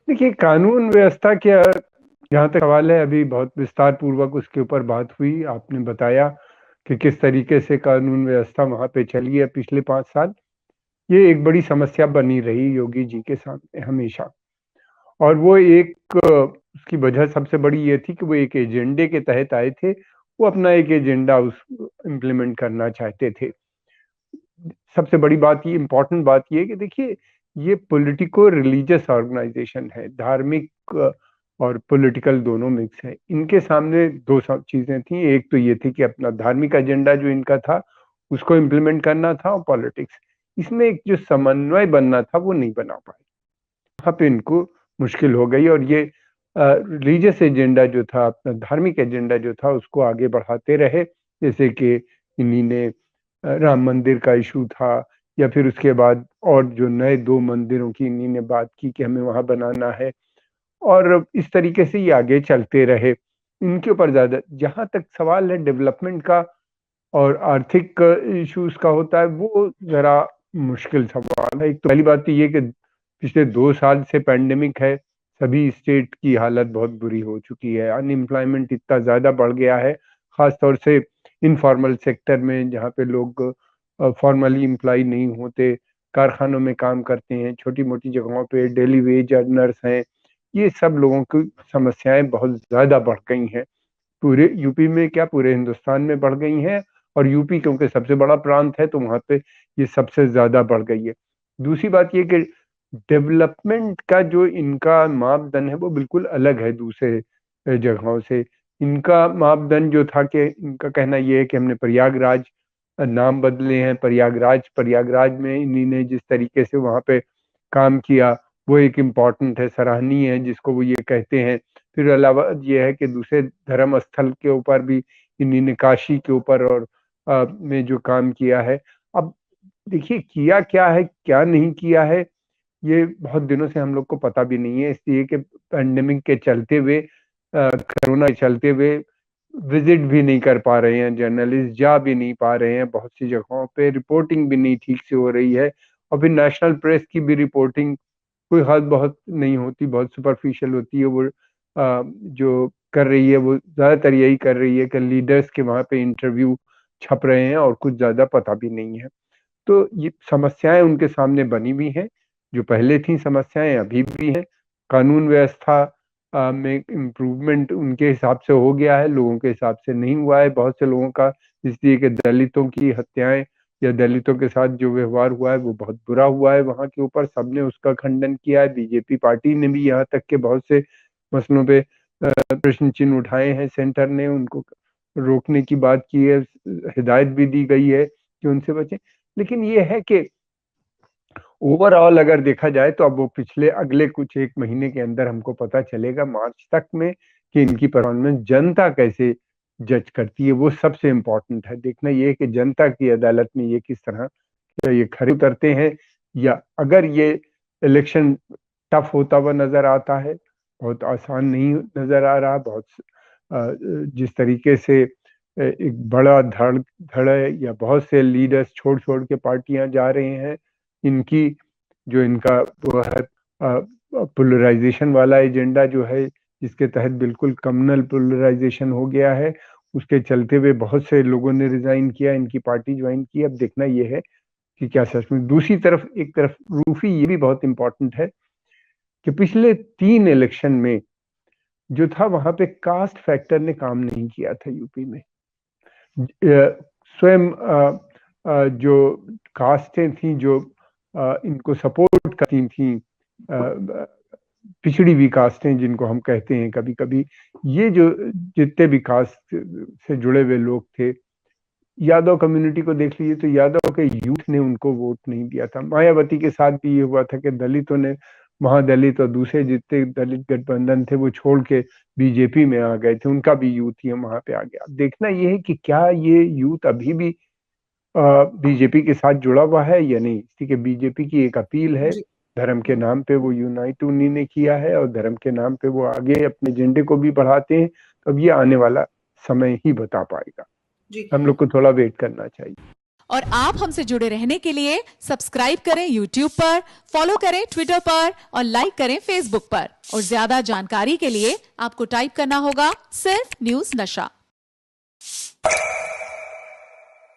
देखिए, कानून व्यवस्था के जहाँ तक सवाल है, अभी बहुत विस्तार पूर्वक उसके ऊपर बात हुई। आपने बताया कि किस तरीके से कानून व्यवस्था वहाँ पे चली है पिछले 5 साल। ये एक बड़ी समस्या बनी रही योगी जी के सामने हमेशा। और वो उसकी वजह सबसे बड़ी ये थी कि वो एक एजेंडे के तहत आए थे। वो अपना एक एजेंडा उस इम्प्लीमेंट करना चाहते थे। सबसे बड़ी बात ये, इम्पोर्टेंट बात ये है कि देखिए, ये पॉलिटिको रिलीजियस ऑर्गेनाइजेशन है, धार्मिक और पॉलिटिकल दोनों मिक्स है। इनके सामने दो चीजें थी। एक तो ये थी कि अपना धार्मिक एजेंडा जो इनका था उसको इम्प्लीमेंट करना था, और पॉलिटिक्स, इसमें एक जो समन्वय बनना था वो नहीं बना पाए। वहाँ पे इनको मुश्किल हो गई, और ये रिलीजियस एजेंडा जो था, अपना धार्मिक एजेंडा जो था, उसको आगे बढ़ाते रहे। जैसे कि इन्हीं ने राम मंदिर का इशू था, या फिर उसके बाद और जो नए 2 मंदिरों की इन्हीं ने बात की कि हमें वहां बनाना है, और इस तरीके से ये आगे चलते रहे। इनके ऊपर ज्यादा, जहां तक सवाल है डेवलपमेंट का और आर्थिक इश्यूज का होता है, वो जरा मुश्किल सवाल है। एक तो पहली बात तो ये कि पिछले 2 साल से पैंडेमिक है, सभी स्टेट की हालत बहुत बुरी हो चुकी है। अनएम्प्लॉयमेंट इतना ज्यादा बढ़ गया है, खासतौर से इनफॉर्मल सेक्टर में, जहाँ पे लोग फॉर्मली एम्प्लॉय नहीं होते, कारखानों में काम करते हैं, छोटी मोटी जगहों पे डेली वेज अर्नर्स हैं। ये सब लोगों की समस्याएं बहुत ज्यादा बढ़ गई हैं। पूरे यूपी में क्या, पूरे हिंदुस्तान में बढ़ गई हैं। और यूपी क्योंकि सबसे बड़ा प्रांत है, तो वहां पे ये सबसे ज्यादा बढ़ गई है। दूसरी बात ये कि डेवलपमेंट का जो इनका मापदंड है वो बिल्कुल अलग है दूसरे जगहों से। इनका मापदंड जो था, कि इनका कहना ये है कि हमने प्रयागराज नाम बदले हैं, प्रयागराज, प्रयागराज में इन्हीं ने जिस तरीके से वहां पे काम किया वो एक इम्पॉर्टेंट है, सराहनीय है, जिसको वो ये कहते हैं। फिर अलावा ये है कि दूसरे धर्म स्थल के ऊपर भी इन्हीं ने, काशी के ऊपर और में जो काम किया है। अब देखिए, किया क्या है क्या नहीं किया है, ये बहुत दिनों से हम लोग को पता भी नहीं है, इसलिए कि पैंडेमिक के चलते हुए, कोरोना के चलते हुए विजिट भी नहीं कर पा रहे हैं, जर्नलिस्ट जा भी नहीं पा रहे हैं, बहुत सी जगहों पे रिपोर्टिंग भी नहीं ठीक से हो रही है। और फिर नेशनल प्रेस की भी रिपोर्टिंग कोई हद बहुत नहीं होती, बहुत सुपरफिशियल होती है। वो जो कर रही है वो ज्यादातर यही कर रही है कि लीडर्स के वहां पे इंटरव्यू छप रहे हैं, और कुछ ज्यादा पता भी नहीं है। तो ये समस्याएं उनके सामने बनी हुई हैं, जो पहले थी समस्याएं अभी भी हैं। कानून व्यवस्था में इम्प्रूवमेंट उनके हिसाब से हो गया है, लोगों के हिसाब से नहीं हुआ है बहुत से लोगों का। इसलिए कि दलितों की हत्याएं या दलितों के साथ जो व्यवहार हुआ है वो बहुत बुरा हुआ है। वहां के ऊपर सबने उसका खंडन किया है। बीजेपी पार्टी ने भी यहाँ तक के बहुत से मसलों पे प्रश्न चिन्ह उठाए हैं। सेंटर ने उनको रोकने की बात की है, हिदायत भी दी गई है कि उनसे बचें। लेकिन ये है कि ओवरऑल अगर देखा जाए, तो अब वो पिछले अगले कुछ 1 महीने के अंदर हमको पता चलेगा, मार्च तक में, कि इनकी परफॉर्मेंस जनता कैसे जज करती है। वो सबसे इम्पोर्टेंट है। देखना ये है कि जनता की अदालत में ये किस तरह, क्या ये खरे उतरते हैं, या अगर ये इलेक्शन टफ होता हुआ नजर आता है, बहुत आसान नहीं नजर आ रहा। बहुत जिस तरीके से एक बड़ा धड़ है, या बहुत से लीडर्स छोड़ छोड़ के पार्टियां जा रहे हैं, इनकी जो इनका वो है पोलराइजेशन वाला एजेंडा जो है, जिसके तहत बिल्कुल कम्युनल पोलराइजेशन हो गया है, उसके चलते हुए बहुत से लोगों ने रिजाइन किया, इनकी पार्टी ज्वाइन की। अब देखना यह है कि क्या सच में। दूसरी तरफ, एक तरफ रूफी ये भी बहुत इंपॉर्टेंट है कि पिछले 3 इलेक्शन में जो था, वहां पे कास्ट फैक्टर ने काम नहीं किया था यूपी में। स्वयं जो कास्टें थी, जो इनको सपोर्ट करती थी, पिछड़ी हुई कास्टें जिनको हम कहते हैं कभी कभी, ये जो जितने भी कास्ट से जुड़े हुए लोग थे, यादव कम्युनिटी को देख लीजिए, तो यादव के यूथ ने उनको वोट नहीं दिया था। मायावती के साथ भी ये हुआ था कि दलितों ने, महादलित और दूसरे जितने दलित गठबंधन थे वो छोड़ के बीजेपी में आ गए थे, उनका भी यूथ ही वहां पे आ गया। अब देखना ये है कि क्या ये यूथ अभी भी बीजेपी के साथ जुड़ा हुआ है या नहीं। ठीक है, बीजेपी की एक अपील है, जी। धर्म के नाम पे वो यूनाइट उन्हीं ने किया है, और धर्म के नाम पे वो आगे अपने एजेंडे को भी बढ़ाते हैं। तो अब ये आने वाला समय ही बता पाएगा, जी। हम लोग को थोड़ा वेट करना चाहिए। और आप हमसे जुड़े रहने के लिए सब्सक्राइब करें YouTube पर, फॉलो करें ट्विटर पर और लाइक करें Facebook पर। और ज्यादा जानकारी के लिए आपको टाइप करना होगा सिर्फ न्यूज नशा।